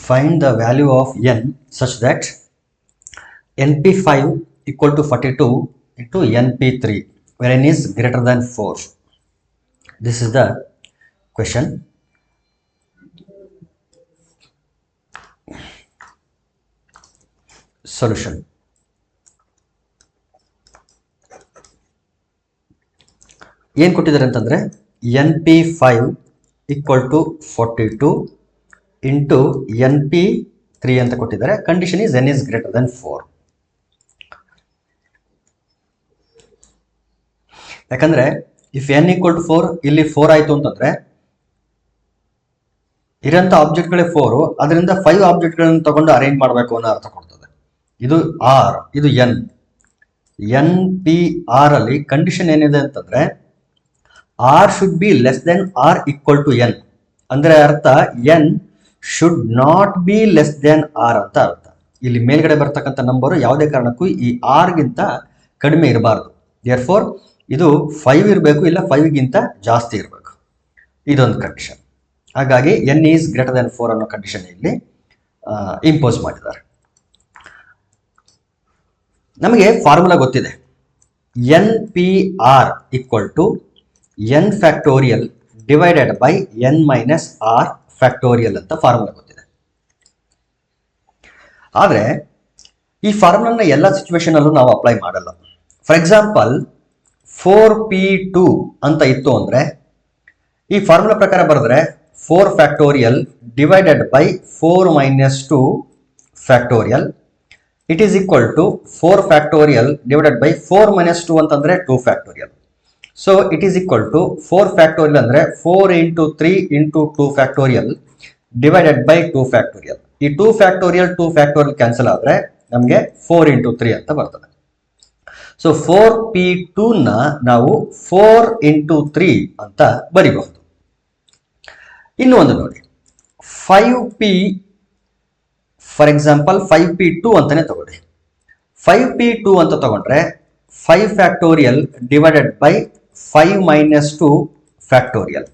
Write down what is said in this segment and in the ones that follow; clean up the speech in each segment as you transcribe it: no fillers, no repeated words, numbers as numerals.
find the value of n such that np5 equal to 42 into np3 where n is greater than 4. This is the question. Solution. ಏನು ಕೊಟ್ಟಿದ್ದಾರೆ ಅಂತಂದರೆ np5 equal to 42 into np3 ಅಂತ ಕೊಟ್ಟಿದ್ದಾರೆ. Condition is n is greater than 4. ಯಾಕಂದರೆ if n equal to 4 ಇಲ್ಲಿ 4 ಆಯಿತು ಅಂತಂದರೆ ಇರೋಂಥ ಆಬ್ಜೆಕ್ಟ್ಗಳೇ 4, ಅದರಿಂದ 5 ಆಬ್ಜೆಕ್ಟ್ಗಳನ್ನು ತಗೊಂಡು ಅರೇಂಜ್ ಮಾಡಬೇಕು ಅನ್ನೋ ಅರ್ಥ ಕೊಡ್ತದೆ. ಇದು ಆರ್, ಇದು ಎನ್ ಪಿ ಆರ್ ಅಲ್ಲಿ ಕಂಡೀಷನ್ ಏನಿದೆ ಅಂತಂದ್ರೆ R should be less than R equal to N. ಅಂದ್ರೆ ಅರ್ಥ N should not be less than R ಅಂತ ಅರ್ಥ. ಇಲ್ಲಿ ಮೇಲ್ಗಡೆ ಬರ್ತಕ್ಕಂಥ ನಂಬರು ಯಾವುದೇ ಕಾರಣಕ್ಕೂ ಈ ಆರ್ಗಿಂತ ಕಡಿಮೆ ಇರಬಾರ್ದು. ದೇರ್ಫೋರ್ ಇದು 5 ಇರಬೇಕು, ಇಲ್ಲ 5ಗಿಂತ ಜಾಸ್ತಿ ಇರಬೇಕು. ಇದೊಂದು ಕಂಡೀಷನ್. ಹಾಗಾಗಿ ಎನ್ ಈಸ್ ಗ್ರೇಟರ್ ದೆನ್ 4 ಅನ್ನೋ ಕಂಡೀಷನ್ ಇಲ್ಲಿ ಇಂಪೋಸ್ ಮಾಡಿದ್ದಾರೆ. ನಮಗೆ ಫಾರ್ಮುಲಾ ಗೊತ್ತಿದೆ. N P R equal to N factorial divided by N minus R factorial ಅಂತ ಫಾರ್ಮುಲಾ ಗೊತ್ತಿದೆ. ಆದರೆ ಈ ಫಾರ್ಮುಲಾನ ಎಲ್ಲ ಸಿಚುವೇಶನ್ ಅಲ್ಲೂ ನಾವು ಅಪ್ಲೈ ಮಾಡಲ್ಲ. ಫಾರ್ ಎಕ್ಸಾಂಪಲ್ 4p2 ಅಂತ ಇತ್ತು ಅಂದ್ರೆ ಈ ಫಾರ್ಮುಲಾ ಪ್ರಕಾರ ಬರೆದ್ರೆ 4 factorial divided by 4 minus 2 factorial it is equal to 4 factorial divided by 4 minus 2 ಅಂತಂದ್ರೆ 2 factorial. So it is equal to 4 factorial ಅಂದ್ರೆ 4 into 3 into 2 factorial divided by 2 factorial. ಈ 2 ಫ್ಯಾಕ್ಟೋರಿಯಲ್ ಕ್ಯಾನ್ಸಲ್ ಆದ್ರೆ ನಮಗೆ 4 ಇಂಟು 3 ಅಂತ ಬರ್ತದೆ. ಸೊ 4p2 ನ ನಾವು 4 into 3 ಅಂತ ಬರಿಬಹುದು. ಇನ್ನು ಒಂದು ನೋಡಿ, 5p ಫಾರ್ ಎಕ್ಸಾಂಪಲ್ 5p2 ಅಂತಾನೆ ತಗೊಳ್ಳಿ. 5p2 ಅಂತ ತಗೊಂಡ್ರೆ 5 factorial divided by 5 minus 2 factorial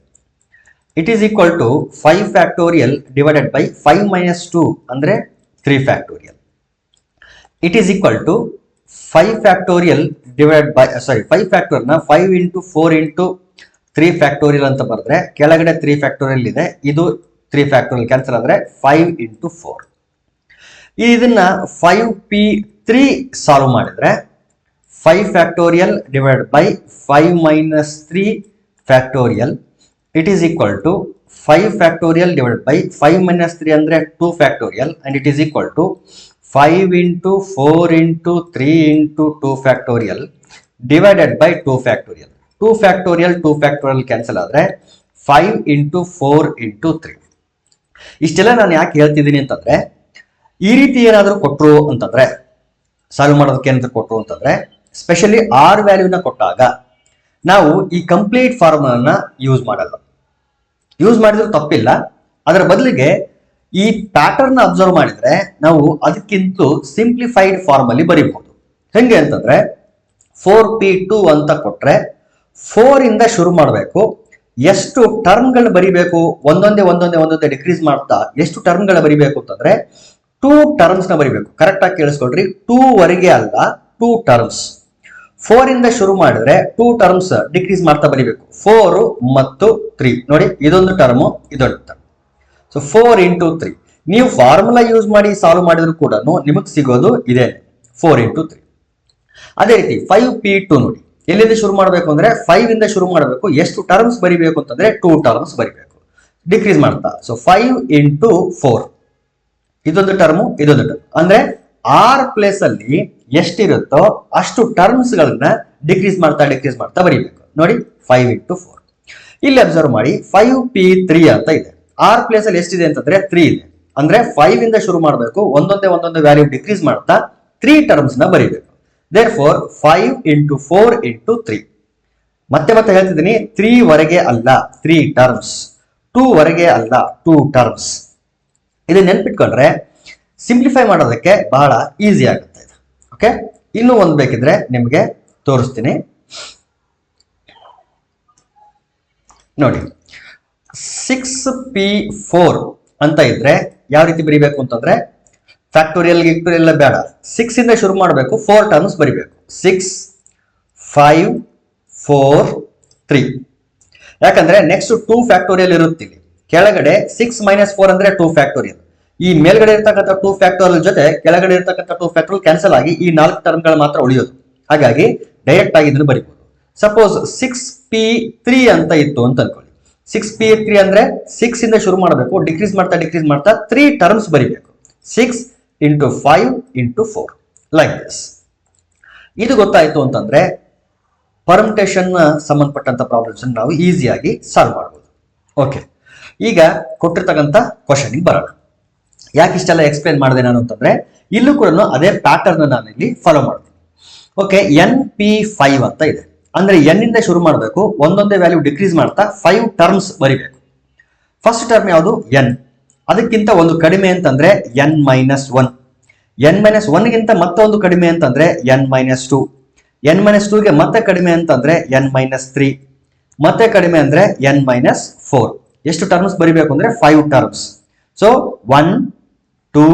it is equal to 5 factorial divided by 5 minus 2 ಅಂದ್ರೆ 3 factorial it is equal to 5 factorial divide by 5 factorial ನ 5 ಇಂಟು 4 ಇಂಟು 3 ಫ್ಯಾಕ್ಟೋರಿಯಲ್ ಅಂತ ಬರೆದ್ರೆ ಕೆಳಗಡೆ 3 ಫ್ಯಾಕ್ಟೋರಿಯಲ್ ಇದೆ, ಇದು 3 ಫ್ಯಾಕ್ಟೋರಿಯಲ್ ಕ್ಯಾನ್ಸಲ್ ಆದ್ರೆ 5 ಇಂಟು 4. ಇದನ್ನ 5p3 ಸಾಲ್ವ್ ಮಾಡಿದ್ರೆ 5 factorial divide by 5 minus 3 factorial it is equal to 5 factorial divide by 5 minus 3 ಅಂದ್ರೆ 2 factorial and it is equal to 5 into 4 into 3 into 2 factorial divided by 2 factorial. 2 factorial cancel ಆದ್ರೆ 5 into 4 into 3. ಇಷ್ಟೆಲ್ಲ ನಾನು ಯಾಕೆ ಹೇಳ್ತಿದ್ದೀನಿ ಅಂತಂದ್ರೆ ಈ ರೀತಿ ಏನಾದರೂ ಕೊಟ್ಟರು ಅಂತಂದ್ರೆ ಸಾಲ್ವ್ ಮಾಡೋದಕ್ಕೆ ಏನಾದರೂ ಕೊಟ್ಟರು ಅಂತಂದ್ರೆ ಸ್ಪೆಷಲಿ ಆರ್ ವ್ಯಾಲ್ಯೂನ ಕೊಟ್ಟಾಗ ನಾವು ಈ ಕಂಪ್ಲೀಟ್ ಫಾರ್ಮುಲಾನ ಯೂಸ್ ಮಾಡಲ್ಲ. ಯೂಸ್ ಮಾಡಿದ್ರು ತಪ್ಪಿಲ್ಲ, ಅದರ ಬದಲಿಗೆ ಈ ಪ್ಯಾಟರ್ನ್ ಅಬ್ಸರ್ವ್ ಮಾಡಿದ್ರೆ ನಾವು ಅದಕ್ಕಿಂತ ಸಿಂಪ್ಲಿಫೈಡ್ ಫಾರ್ಮ್ ಅಲ್ಲಿ ಬರೀಬಹುದು. ಹೆಂಗೆ ಅಂತಂದ್ರೆ 4p2 ಅಂತ ಕೊಟ್ರೆ 4 ಇಂದ ಶುರು ಮಾಡಬೇಕು. ಎಷ್ಟು ಟರ್ಮ್ಗಳು ಬರಿಬೇಕು ಒಂದೊಂದೇ ಡಿಕ್ರೀಸ್ ಮಾಡ್ತಾ ಎಷ್ಟು ಟರ್ಮ್ಗಳ ಬರಿಬೇಕು ಅಂತಂದ್ರೆ 2 ಟರ್ಮ್ಸ್ ನ ಬರಿಬೇಕು. ಕರೆಕ್ಟ್ ಆಗಿ ಕೇಳಿಸ್ಕೊಳ್ರಿ, 2 ವರೆಗೆ ಅಲ್ಲ, 2 ಟರ್ಮ್ಸ್. 4 ಇಂದ ಶುರು ಮಾಡಿದ್ರೆ 2 ಟರ್ಮ್ಸ್ ಡಿಕ್ರೀಸ್ ಮಾಡ್ತಾ ಬರಿಬೇಕು. 4 ಮತ್ತು 3 ನೋಡಿ, ಇದೊಂದು ಟರ್ಮ್, ಇದೊಂದು ಟರ್ಮ್. ಸೊ 4 ಇಂಟು 3 ನೀವು ಫಾರ್ಮುಲಾ ಯೂಸ್ ಮಾಡಿ ಸಾಲ್ವ್ ಮಾಡಿದ್ರು ಕೂಡ ನಿಮಗೆ ಸಿಗೋದು ಇದೆ 4 ಇಂಟು 3. ಅದೇ ರೀತಿ 5p2 ನೋಡಿ, ಎಲ್ಲಿಂದ ಶುರು ಮಾಡಬೇಕು ಅಂದ್ರೆ 5 ಇಂದ ಶುರು ಮಾಡಬೇಕು. ಎಷ್ಟು ಟರ್ಮ್ಸ್ ಬರಿಬೇಕು ಅಂತಂದ್ರೆ 2 ಟರ್ಮ್ಸ್ ಬರಿಬೇಕು ಡಿಕ್ರೀಸ್ ಮಾಡ್ತಾ. ಸೊ 5 ಇಂಟು 4 ಇದೊಂದು ಟರ್ಮು, ಇದೊಂದು ಟರ್ಮ್. ಅಂದ್ರೆ ಆರ್ ಪ್ಲೇಸ್ ಅಲ್ಲಿ ಎಷ್ಟಿರುತ್ತೋ ಅಷ್ಟು ಟರ್ಮ್ಸ್ ಗಳನ್ನ ಡಿಕ್ರೀಸ್ ಮಾಡ್ತಾ ಬರಿಬೇಕು. ನೋಡಿ 5 ಇಂಟು 4. ಇಲ್ಲಿ ಅಬ್ಸರ್ವ್ ಮಾಡಿ 5p3 ಅಂತ ಇದೆ. ಆರ್ ಪ್ಲೇಸ್ ಅಲ್ಲಿ ಎಷ್ಟಿದೆ ಅಂತಂದ್ರೆ 3 ಇದೆ. ಅಂದ್ರೆ 5 ಇಂದ ಶುರು ಮಾಡಬೇಕು, ಒಂದೊಂದೇ ವ್ಯಾಲ್ಯೂ ಡಿಕ್ರೀಸ್ ಮಾಡ್ತಾ 3 ಟರ್ಮ್ಸ್ ನ ಬರಿಬೇಕು. Therefore 5 into 4 into 3. ಮತ್ತೆ ಹೇಳ್ತಿದ್ದೀನಿ, 3 ವರೆಗೆ ಅಲ್ಲ 3 ಟರ್ಮ್ಸ್, 2 ವರೆಗೆ ಅಲ್ಲ 2 ಟರ್ಮ್ಸ್. ಇದನ್ನ ನೆನ್ಪಿಟ್ಕೊಂಡ್ರೆ ಸಿಂಪ್ಲಿಫೈ ಮಾಡೋದಕ್ಕೆ ಬಹಳ ಈಸಿ ಆಗುತ್ತೆ ಇದು. ಓಕೆ, ಇನ್ನೂ ಒಂದು ಬೇಕಿದ್ರೆ ನಿಮಗೆ ತೋರಿಸ್ತೀನಿ ನೋಡಿ. 6p4 ಅಂತ ಇದ್ರೆ ಯಾವ ರೀತಿ ಬರೀಬೇಕು ಅಂತಂದ್ರೆ ಫ್ಯಾಕ್ಟೋರಿಯಲ್ ಗಿಕ್ಟೋರಿಯಲ್ ಬೇಡ, 6 ಇಂದ ಶುರು ಮಾಡಬೇಕು, 4 ಟರ್ಮ್ಸ್ ಬರಿಬೇಕು. 6 5 4 3. ಯಾಕಂದ್ರೆ ನೆಕ್ಸ್ಟ್ 2 ಫ್ಯಾಕ್ಟೋರಿಯಲ್ ಇರುತ್ತೆ. ಇಲ್ಲಿ ಕೆಳಗಡೆ 6 - 4 ಅಂದ್ರೆ 2 ಫ್ಯಾಕ್ಟೋರಿಯಲ್. ಈ ಮೇಲ್ಗಡೆ ಇರ್ತಕ್ಕಂಥ 2 ಫ್ಯಾಕ್ಟೋರಿಯಲ್ ಜೊತೆ ಕೆಳಗಡೆ ಇರ್ತಕ್ಕಂಥ 2 ಫ್ಯಾಕ್ಟೋರಿಯಲ್ ಕ್ಯಾನ್ಸಲ್ ಆಗಿ ಈ 4 ಟರ್ಮ್ಗಳು ಮಾತ್ರ ಉಳಿಯೋದು. ಹಾಗಾಗಿ ಡೈರೆಕ್ಟ್ ಆಗಿ ಇದನ್ನು ಬರಿಬಹುದು. ಸಪೋಸ್ 6p3 ಅಂತ ಇತ್ತು ಅಂತ ಅನ್ಕೊಳ್ಳಿ. 6p3 ಅಂದ್ರೆ 6 ಇಂದ ಶುರು ಮಾಡಬೇಕು, ಡಿಕ್ರೀಸ್ ಮಾಡ್ತಾ 3 ಟರ್ಮ್ಸ್ ಬರಿಬೇಕು. 6 × 5 × 4 ಲೈಕ್ ದಿಸ್. ಇದು ಗೊತ್ತಾಯ್ತು ಅಂತಂದ್ರೆ ಪರ್ಮಿಟೇಷನ್ ಸಂಬಂಧಪಟ್ಟಂತ ಪ್ರಾಬ್ಲಮ್ಸ್ ನಾವು ಈಸಿಯಾಗಿ ಸಾಲ್ವ್ ಮಾಡಬಹುದು. ಓಕೆ, ಈಗ ಕೊಟ್ಟಿರ್ತಕ್ಕಂಥ ಕ್ವಶನ್ ಬರೋಣ. ಯಾಕೆ ಇಷ್ಟೆಲ್ಲ ಎಕ್ಸ್ಪ್ಲೇನ್ ಮಾಡಿದೆ ನಾನು ಅಂತಂದ್ರೆ ಇಲ್ಲೂ ಕೂಡ ಅದೇ ಪ್ಯಾಟರ್ನ್ ನಾನು ಇಲ್ಲಿ ಫಾಲೋ ಮಾಡ್ತೀನಿ. ಓಕೆ, NP5 ಅಂತ ಇದೆ. ಅಂದ್ರೆ n ಇಂದ ಶುರು ಮಾಡಬೇಕು, ಒಂದೊಂದೇ ವ್ಯಾಲ್ಯೂ ಡಿಕ್ರೀಸ್ ಮಾಡ್ತಾ 5 ಟರ್ಮ್ಸ್ ಬರಿಬೇಕು. ಫಸ್ಟ್ ಟರ್ಮ್ ಯಾವುದು n, ಅದಕ್ಕಿಂತ ಒಂದು ಕಡಿಮೆ ಅಂತಂದ್ರೆ n-1, n-1 ಗಿಂತ ಮತ್ತೊಂದು ಕಡಿಮೆ ಅಂತಂದ್ರೆ n-2, n-2 ಗೆ ಮತ್ತೆ ಕಡಿಮೆ ಅಂತಂದ್ರೆ n-3, ಮತ್ತೆ ಕಡಿಮೆ ಅಂದ್ರೆ n-4. ಎಷ್ಟು ಟರ್ಮ್ಸ್ ಬರಿಬೇಕು ಅಂದ್ರೆ 5 ಟರ್ಮ್ಸ್. ಸೊ 1 2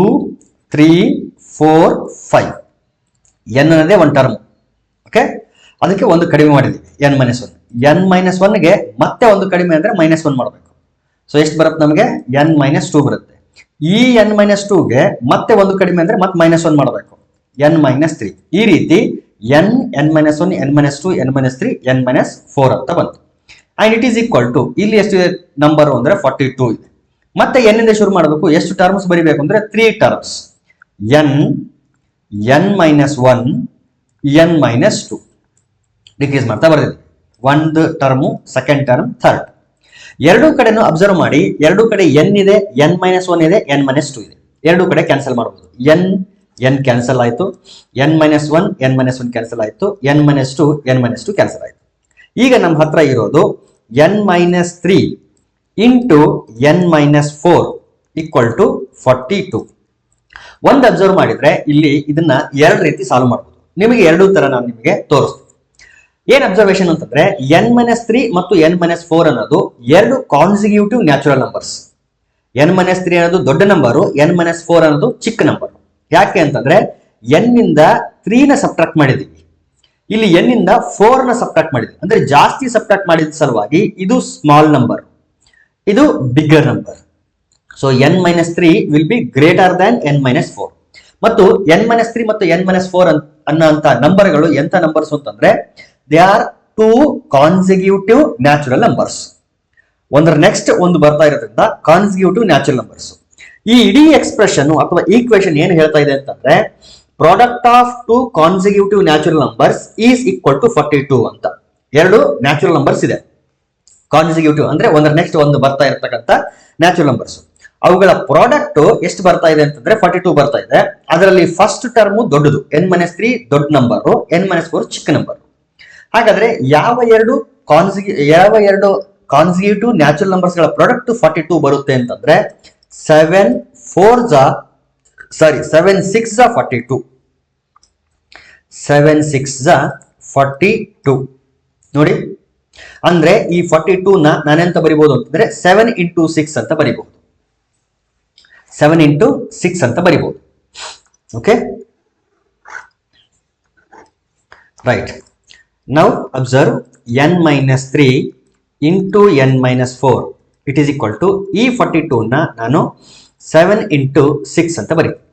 3 4 5. n ಅನ್ನೋದೇ ಒಂದು ಟರ್ಮ್. ಓಕೆ, ಅದಕ್ಕೆ ಒಂದು ಕಡಿಮೆ ಮಾಡಿದೀವಿ n-1. n-1 ಗೆ ಮತ್ತೆ ಒಂದು ಕಡಿಮೆ ಅಂದ್ರೆ -1 ಮಾಡಬೇಕು. ಸೊ ಎಷ್ಟು ಬರುತ್ತೆ ನಮಗೆ n-2 ಬರುತ್ತೆ. ಈ n-2 ಗೆ ಮತ್ತೆ ಒಂದು ಕಡಿಮೆ ಅಂದ್ರೆ ಮತ್ತೆ -1 ಮಾಡಬೇಕು, n-3. ಈ ರೀತಿ n, n-1, n-2, n-3, n-4 ಅಂತ ಬಂತು. And it is equal to ಇಲ್ಲಿ ಎಷ್ಟು ನಂಬರ್ ಅಂದ್ರೆ 42 ಇದೆ. ಮತ್ತೆ n ಇಂದ ಶುರು ಮಾಡಬೇಕು, ಎಷ್ಟು ಟರ್ಮ್ಸ್ ಬರಿಬೇಕು ಅಂದ್ರೆ 3 terms, n, n-1, n-2 decrease ಮಾಡ್ತಾ ಬರ್ದಿದೆ. ಒಂದು ಟರ್ಮು, ಸೆಕೆಂಡ್ ಟರ್ಮ್, ಥರ್ಡ್. ಎರಡೂ ಕಡೆನೂ ಅಬ್ಸರ್ವ್ ಮಾಡಿ, ಎರಡೂ ಕಡೆ n ಇದೆ, n-1 ಇದೆ, n-2 ಇದೆ. ಎರಡೂ ಕಡೆ ಕ್ಯಾನ್ಸಲ್ ಮಾಡಬಹುದು. n ಕ್ಯಾನ್ಸಲ್ ಆಯ್ತು, n-1 n-1 ಕ್ಯಾನ್ಸಲ್ ಆಯ್ತು, n-2 n-2 ಕ್ಯಾನ್ಸಲ್ ಆಯ್ತು. ಈಗ ನಮ್ಮ ಹತ್ರ ಇರೋದು n-3 into n-4 equal to 42. ಒಂದು ಅಬ್ಸರ್ವ್ ಮಾಡಿದ್ರೆ ಇಲ್ಲಿ ಇದನ್ನ ಎರಡು ರೀತಿ ಸಾಲ್ವ್ ಮಾಡಬಹುದು. ನಿಮಗೆ ಎರಡೂ ತರ ನಾನು ನಿಮಗೆ ತೋರಿಸ್ತೀನಿ. ಏನ್ ಅಬ್ಸರ್ವೇಷನ್ ಅಂತಂದ್ರೆ n-3 ಮತ್ತು n-4 ಅನ್ನೋದು ಎರಡು ಕಾನ್ಸಿಕ್ಯೂಟಿವ್ ನ್ಯಾಚುರಲ್ ನಂಬರ್ಸ್. n-3 ಅನ್ನೋದು ದೊಡ್ಡ ನಂಬರು, n-4 ಅನ್ನೋದು ಚಿಕ್ಕ ನಂಬರ್. ಯಾಕೆ ಅಂತಂದ್ರೆ n ಇಂದ 3 ನ ಸಬ್ಟ್ರಾಕ್ಟ್ ಮಾಡಿದೀವಿ, ಇಲ್ಲಿ n ಇಂದ 4 ನ ಸಬ್ಟ್ರಾಕ್ಟ್ ಮಾಡಿದ್ವಿ. ಅಂದ್ರೆ ಜಾಸ್ತಿ ಸಬ್ಟ್ರಾಕ್ಟ್ ಮಾಡಿದ ಸಲುವಾಗಿ ಇದು ಸ್ಮಾಲ್ ನಂಬರ್, ಇದು bigger number. So n-3 will be greater than n-4. ಮತ್ತು n-3 ಮತ್ತು n-4 ಅನ್ನೋಂಥ ನಂಬರ್ಗಳು ಎಂತ ನಂಬರ್ಸ್ ಅಂತಂದ್ರೆ they are 2 consecutive natural numbers. ಒಂದರ ನೆಕ್ಸ್ಟ್ ಒಂದು ಬರ್ತಾ ಇರೋದ್ರಿಂದ ಕಾನ್ಸಿಕ್ಯೂಟಿವ್ ನ್ಯಾಚುರಲ್ ನಂಬರ್ಸ್. ಈ ಇಡೀ ಎಕ್ಸ್ಪ್ರೆಷನ್ ಅಥವಾ ಈಕ್ವೇಶನ್ ಏನು ಹೇಳ್ತಾ ಇದೆ ಅಂತಂದ್ರೆ product of 2 consecutive natural numbers is equal to 42 ಅಂತ. ಎರಡು ನ್ಯಾಚುರಲ್ ನಂಬರ್ಸ್ ಇದೆ, ಕಾನ್ಸಿಕ್ಯೂಟಿವ್ ಅಂದ್ರೆ ಒಂದರ ನೆಕ್ಸ್ಟ್ ಒಂದು ಬರ್ತಾ ಇರತಕ್ಕಂತ ನ್ಯಾಚುರಲ್ ನಂಬರ್ಸ್. ಅವುಗಳ ಪ್ರಾಡಕ್ಟ್ ಎಷ್ಟು ಬರ್ತಾ ಇದೆ ಅಂತಂದ್ರೆ 42 ಬರ್ತಾ ಇದೆ. ಅದರಲ್ಲಿ ಫಸ್ಟ್ ಟರ್ಮ್ ದೊಡ್ಡದು, n-3 ದೊಡ್ಡ ನಂಬರ್, n-4 ಚಿಕ್ಕ ನಂಬರ್. ಹಾಗಾದ್ರೆ ಯಾವ ಎರಡು ಕಾನ್ಸಿಕ್ಯೂಟಿವ್ ನ್ಯಾಚುರಲ್ ನಂಬರ್ಸ್ ಗಳ ಪ್ರಾಡಕ್ಟ್ 42 ಬರುತ್ತೆ ಅಂತಂದ್ರೆ 7 6 42. 7 6 42 ನೋಡಿ. ಅಂದ್ರೆ ಈ 42 ನಾನೆಂತ ಬರಿಬಹುದು ಅಂತಂದ್ರೆ 7 × 6 ಅಂತ ಬರಿಬಹುದು. 7 × 6 ಅಂತ ಬರಿಬಹುದು. Okay, right. Now observe n-3 into n-4 it is equal to ಈ 42 ನಾನು 7 × 6 ಅಂತ ಬರೀತೀನಿ.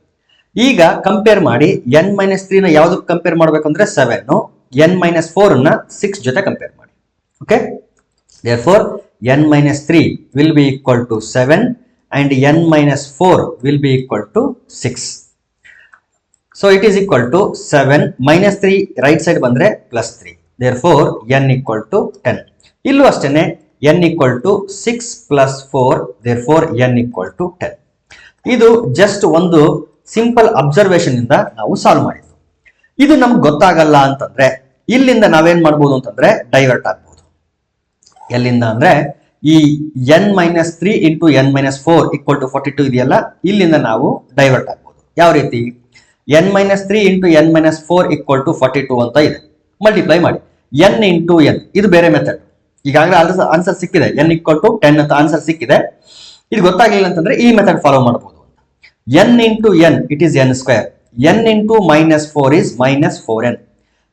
ಈಗ ಕಂಪೇರ್ ಮಾಡಿ n-3 ನ ಯಾವ್ದಕ್ಕೆ ಕಂಪೇರ್ ಮಾಡ್ಬೇಕಂದ್ರೆ 7, n-4 ನ 6 ಜೊತೆ ಕಂಪೇರ್ ಮಾಡಿ. Okay, therefore n-3 will be equal to 7 and n-4 will be equal to 6. So it is equal to 7 -3 right side ಬಂದ್ರೆ +3. Therefore n equal to 10. ಇಲ್ಲೂ ಅಷ್ಟೇನೆ n equal to 6 + 4. Therefore n equal to 10. ಇದು just ಒಂದು simple observation ಇಂದ ನಾವು solve ಮಾಡಿದ್ವಿ. ಇದು ನಮ್ಗೆ ಗೊತ್ತಾಗಲ್ಲ ಅಂತಂದ್ರೆ ಇಲ್ಲಿಂದ ನಾವೇನ್ ಮಾಡ್ಬೋದು ಅಂತಂದ್ರೆ ಡೈವರ್ಟ್ ಆಗ್ಬೋದು. ಎಲ್ಲಿಂದ ಅಂದ್ರೆ ಈ n-3 into n-4 equal to 42 ಇದೆಯಲ್ಲ, ಇಲ್ಲಿಂದ ನಾವು ಡೈವರ್ಟ್ ಆಗ್ಬೋದು. ಯಾವ ರೀತಿ? n-3 into n-4 equal to 42 ಅಂತ ಇದೆ, ಮಲ್ಟಿಪ್ಲೈ ಮಾಡಿ n ಇಂಟು n. ಇದು ಬೇರೆ ಮೆಥಡ್. ಈಗಾಗಲೇ ಆನ್ಸರ್ ಸಿಕ್ಕಿದೆ, n ಈಕ್ವಲ್ ಟು 10 ಅಂತ ಆನ್ಸರ್ ಸಿಕ್ಕಿದೆ. ಇದು ಗೊತ್ತಾಗಲಿಲ್ಲ ಅಂತಂದ್ರೆ ಈ ಮೆಥಡ್ ಫಾಲೋ ಮಾಡಬಹುದು. n into n, it is n square. n into minus 4 is minus 4n.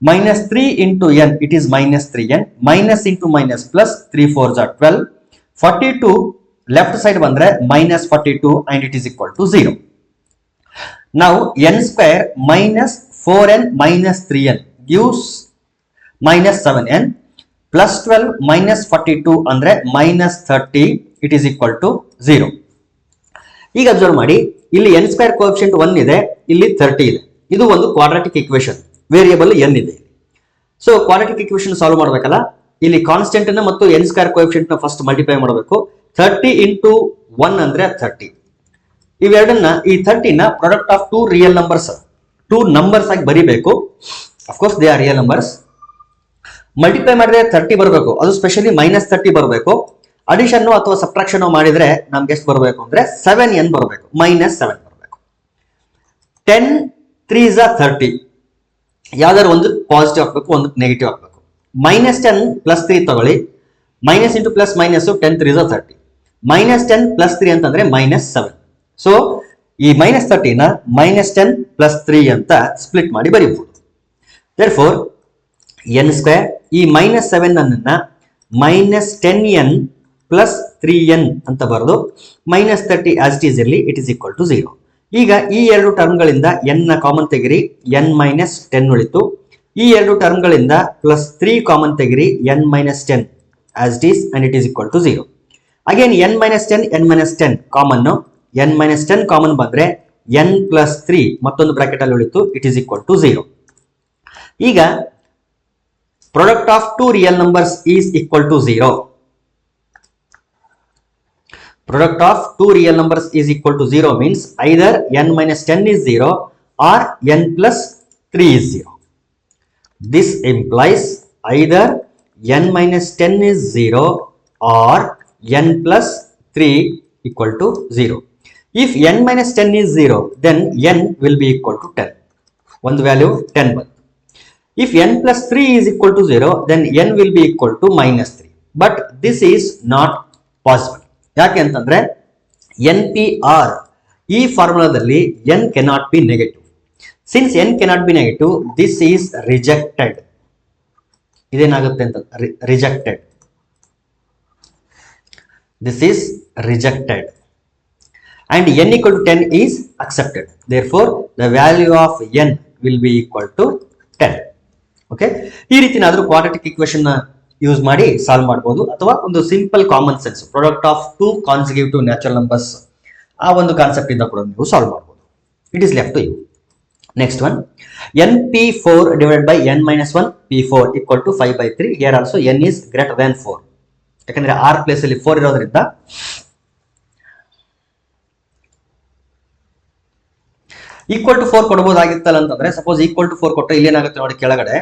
Minus 3 into n, it is minus 3n. Minus into minus plus 3 4s are 12. 42 left side bandre minus 42 and it is equal to 0. Now n square minus 4n minus 3n gives minus 7n plus 12 minus 42 ಅಂದ್ರೆ minus 30, it is equal to 0. ಈಗ observe ಮಾಡಿ, ಇಲ್ಲಿ n square coefficient 1 ಇದೆ, ಇಲ್ಲಿ 30 ಇದೆ. ಇದು ಒಂದು quadratic equation, variable n ಇದೆ. ಸೊ ಕ್ವಾಡ್ರಾಟಿಕ್ ಈಕ್ವೇಷನ್ ಸಾಲ್ವ್ ಮಾಡಬೇಕಲ್ಲ, ಇಲ್ಲಿ ಕಾನ್ಸ್ಟೆಂಟ್ ನ ಮತ್ತು n ಸ್ಕ್ವೇರ್ ಕೋಎಫಿಷಿಯಂಟ್ ನ ಫಸ್ಟ್ ಮಲ್ಟಿಪ್ಲೈ ಮಾಡಬೇಕು. 30 into 1 ಅಂದ್ರೆ 30. ಇವೆರಡನ್ನ ಈ 30 ನ product of two real numbers, two numbers ಆಗಿ ಬರಿಬೇಕು. Of course they are real numbers. Multiply ಮಾಡಿದ್ರೆ 30 ಬರಬೇಕು, ಅದು ಸ್ಪೆಷಲಿ minus 30 ಬರಬೇಕು. ಅಡಿಷನ್ ಅಥವಾ ಸಬ್ಟ್ರಾಕ್ಷನ್ ಮಾಡಿದ್ರೆ ನಮ್ಗೆ ಎಷ್ಟು ಬರಬೇಕು ಅಂದ್ರೆ 7n ಬರಬೇಕು, minus 7 ಬರಬೇಕು. 10 3s are 30, ಯಾವ್ದಾದ್ರು ಒಂದು ಪಾಸಿಟಿವ್ ಹಾಕ್ಬೇಕು, ಒಂದು ನೆಗೆಟಿವ್ ಹಾಕ್ಬೇಕು. minus 10 plus 3 ತಗೊಳ್ಳಿ, minus into plus minus 10 3s are 30. minus 10 plus 3 ಅಂತಂದ್ರೆ minus 7. ಸೊ ಈ minus 30 ನ minus 10 plus 3 ಅಂತ ಸ್ಪ್ಲಿಟ್ ಮಾಡಿ ಬರೀಬಹುದು. therefore n ಸ್ಕ್ವೇರ್ ಈ minus 7 ಅನ್ನ minus 10n plus 3n ಅಂತ ಬರೆದು minus 30 as it is ಇರಲಿ, it is equal to 0. ಈಗ ಈ ಎರಡು ಟರ್ಮ್ಗಳಿಂದ n ನ ಕಾಮನ್ ತೆಗಿರಿ, n minus 10 ಉಳಿತು. ಈ ಎರಡು ಟರ್ಮ್ಗಳಿಂದ ಪ್ಲಸ್ 3 ಕಾಮನ್ ತೆಗಿರಿ, n minus 10 as it is and it is equal to 0. Again n minus 10 n minus 10 common, n minus 10 common ಬಂದ್ರೆ n plus 3 ಮತ್ತೊಂದು ಬ್ರಾಕೆಟ್ ಅಲ್ಲಿ ಉಳಿತು, it is equal to 0. ಈಗ product of two real numbers is equal to 0. Product of two real numbers is equal to 0 means either n minus 10 is 0 or n plus 3 is 0. This implies either n minus 10 is 0 or n plus 3 equal to 0. If n minus 10 is 0, then n will be equal to 10. One value 10 ಬಂತು. If n plus 3 is equal to 0, then n will be equal to minus 3. But this is not possible. ಯಾಕೆ ಅಂತಂದ್ರೆ NPR ಈ ಫಾರ್ಮುಲಾದಲ್ಲಿ n cannot be negative. Since n cannot be negative, this is rejected. ಇದೇನಾಗುತ್ತೆ ಅಂತ rejected. This is rejected. And n equal to 10 is accepted. Therefore, the value of n will be equal to 10. Okay, ಈ ರೀತಿನಾದ್ರೂ quadratic equation use ಮಾಡಿ solve ಮಾಡಬಹುದು, ಅಥವಾ ಒಂದು simple common sense product of two consecutive natural numbers ಆ ಒಂದು concept ಇಂದ ಕೂಡ ನೀವು ಸಾಲ್ವ್ ಮಾಡಬಹುದು. It is left to you. Next one, np4 divided by n minus 1 p4 equal to 5/3. Here also n is greater than 4. ಯಾಕಂದ್ರೆ r place ಅಲ್ಲಿ 4 ಇರೋದ್ರಿಂದ equal to 4 ಕೊಡಬಹುದಾಗಿತ್ತಲ್ಲ ಅಂತಂದ್ರೆ, ಸಪೋಸ್ ಈಕ್ವಲ್ ಟು 4 ಕೊಟ್ಟರೆ ಇಲ್ಲಿ ಏನಾಗುತ್ತೆ ನೋಡಿ, ಕೆಳಗಡೆ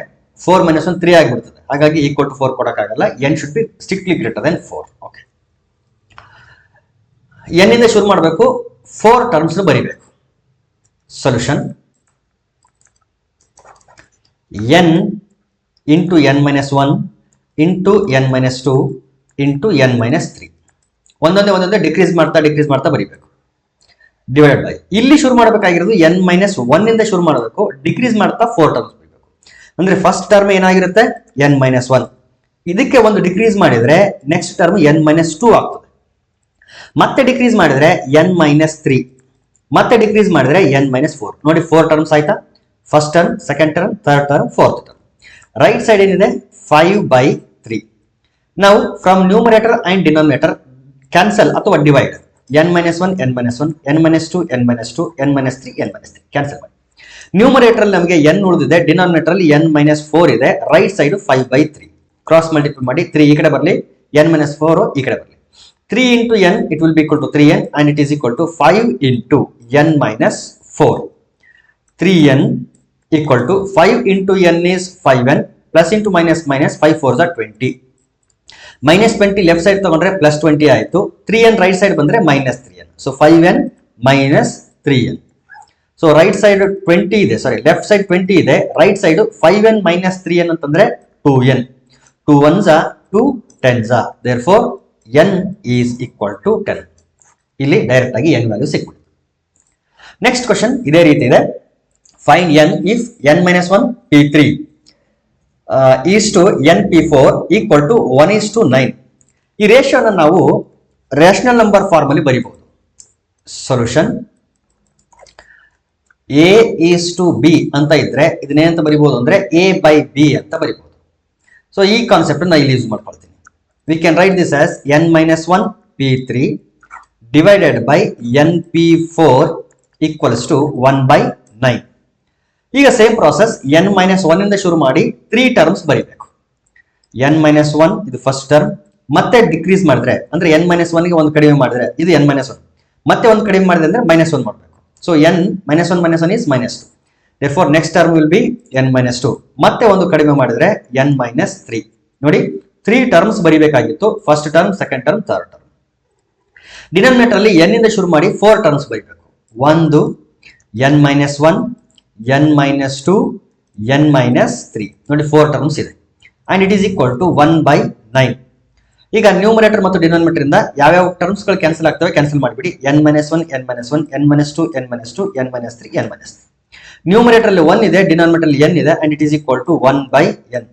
4 minus 1 3 ಆಗಿಬಿಡ್ತದೆ. ಹಾಗಾಗಿ ಈಕ್ವಲ್ ಟು 4 ಕೊಡಕ್ಕಾಗಲ್ಲ, n should be strictly greater than 4. ಓಕೆ, n ಇಂದ ಶುರು ಮಾಡಬೇಕು, 4 ಟರ್ಮ್ಸ್ ಬರೀಬೇಕು. Solution n into n minus 1 into n minus 2 into n minus 3 ಒಂದೊಂದೇ ಡಿಕ್ರೀಸ್ ಮಾಡ್ತಾ ಬರೀಬೇಕು. ಡಿವೈಡ್ ಬೈ, ಇಲ್ಲಿ ಶುರು ಮಾಡಬೇಕಾಗಿರೋದು n minus 1 ಇಂದ ಶುರು ಮಾಡಬೇಕು, ಡಿಕ್ರೀಸ್ ಮಾಡ್ತಾ 4 ಟರ್ಮ್ಸ್ ಬರೀಬೇಕು. ಅಂದ್ರೆ ಫಸ್ಟ್ ಟರ್ಮ್ ಏನಾಗಿರುತ್ತೆ n minus 1, ಇದಕ್ಕೆ ಒಂದು ಡಿಕ್ರೀಸ್ ಮಾಡಿದ್ರೆ ನೆಕ್ಸ್ಟ್ ಟರ್ಮ್ n minus 2 ಆಗ್ತದೆ. ಮತ್ತೆ ಡಿಕ್ರೀಸ್ ಮಾಡಿದ್ರೆ n minus 3, ಮತ್ತೆ ಡಿಕ್ರೀಸ್ ಮಾಡಿದ್ರೆ n minus 4. ನೋಡಿ 4 ಟರ್ಮ್ಸ್ ಆಯ್ತಾ, first term, second term, third term, fourth term. Right side ಏನಿದೆ 5/3. ನಾವು from numerator and denominator cancel ಅಥವಾ divide, n minus 1 n minus 1 n minus 2 n minus 2 n minus 3 n minus 3 cancel ಮಾಡಿ. Numerator ಅಲ್ಲಿ ನಮಗೆ n ಉಳಿದಿದೆ, denominator ಅಲ್ಲಿ n minus 4 ಇದೆ, right side 5/3. Cross multiply ಮಾಡಿ, 3 ಈ ಕಡೆ ಬರಲಿ, n minus 4 ಈ ಕಡೆ ಬರಲಿ. 3 into n it will be equal to 3n and it is equal to 5 into n minus 4. 3n equal to 5 into n is 5n, plus into minus 5 4s are 20. minus 20 left side ತಗೊಂಡ್ರೆ plus 20 ಆಯಿತು. 3n right side ಬಂದ್ರೆ minus 3n. So 5n minus 3n. So right side 20 ಇದೆ, ಸಾರಿ left side 20 ಇದೆ, right side 5n minus 3n ಅಂತಂದ್ರೆ 2n. 2 1s are 2 10s are. Therefore n is equal to 10. ಇಲ್ಲಿ direct ಆಗಿ n value ಸಿಕ್ಬಿಡುತ್ತೆ. Next question ಇದೇ ರೀತಿ ಇದೆ. Find n if n minus 1 p3 is to n p4 equal to 1:9. ಈ ರೇಷಿಯೋನ ನಾವು ರೇಷನಲ್ ನಂಬರ್ ಫಾರ್ಮ್ ಅಲ್ಲಿ ಬರೀಬಹುದು. Solution a is to b ಅಂತ ಇದ್ರೆ ಇದನ್ನೇನಂತ ಬರೀಬಹುದು ಅಂದ್ರೆ a by b ಅಂತ ಬರೀಬಹುದು. ಸೊ ಈ ಕಾನ್ಸೆಪ್ಟ್ ನಾನು ಇಲ್ಲಿ ಯೂಸ್ ಮಾಡ್ಕೊಳ್ತೀನಿ. We can write this as n minus 1 p3 divided by n p4 equals to 1/9. ಈಗ ಸೇಮ್ ಪ್ರಾಸೆಸ್ n minus 1 ಇಂದ ಶುರು ಮಾಡಿ 3 ಟರ್ಮ್ಸ್ ಬರೀಬೇಕು. n minus 1 ಇದು ಫಸ್ಟ್ ಟರ್ಮ್, ಮತ್ತೆ ಡಿಕ್ರೀಸ್ ಮಾಡಿದ್ರೆ ಅಂದ್ರೆ n minus 1 ಗೆ ಒಂದು ಕಡಿಮೆ ಮಾಡಿದ್ರೆ ಇದು n minus 1, ಮತ್ತೆ ಒಂದು ಕಡಿಮೆ ಮಾಡಿದ್ರೆ ಅಂದ್ರೆ -1 ಮಾಡಬೇಕು. So n minus 1 is -2. therefore next term will be n minus 2. ಮತ್ತೆ ಒಂದು ಕಡಿಮೆ ಮಾಡಿದ್ರೆ n minus 3. ನೋಡಿ 3 ಟರ್ಮ್ಸ್ ಬರೀಬೇಕಾಗಿತ್ತು. First term, second term, third term. Denominator ಅಲ್ಲಿ n ಇಂದ ಶುರು ಮಾಡಿ 4 ಟರ್ಮ್ಸ್ ಬರೀಬೇಕು. ಒಂದು n minus 1, n minus 2, n minus 3. ನೋಡಿ 4 ಟರ್ಮ್ಸ್ ಇದೆ. And it is equal to 1/9. ಈಗ ನ್ಯೂಮರೇಟರ್ ಮತ್ತು ಡಿನಾಮಿನೇಟರ್ ಇಂದ ಯಾವ್ಯಾವ ಟರ್ಮ್ಸ್ ಗಳು ಕ್ಯಾನ್ಸಲ್ ಆಗ್ತವೆ ಕ್ಯಾನ್ಸಲ್ ಮಾಡಿಬಿಡಿ. n minus 1, n minus 1, n minus 2, n minus 2, n minus 3, n minus 3. Numerator ಅಲ್ಲಿ 1 ಇದೆ, ಡಿನಾಮಿನೇಟರ್ ಅಲ್ಲಿ n ಇದೆ, and it is equal to 1/n.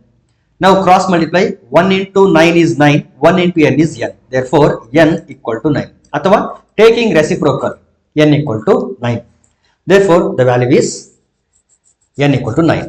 ನಾವು cross multiply 1 into 9 is 9, 1 into n is n. therefore n equal to 9. ಅಥವಾ taking reciprocal n equal to 9. therefore the value is n equal to 9.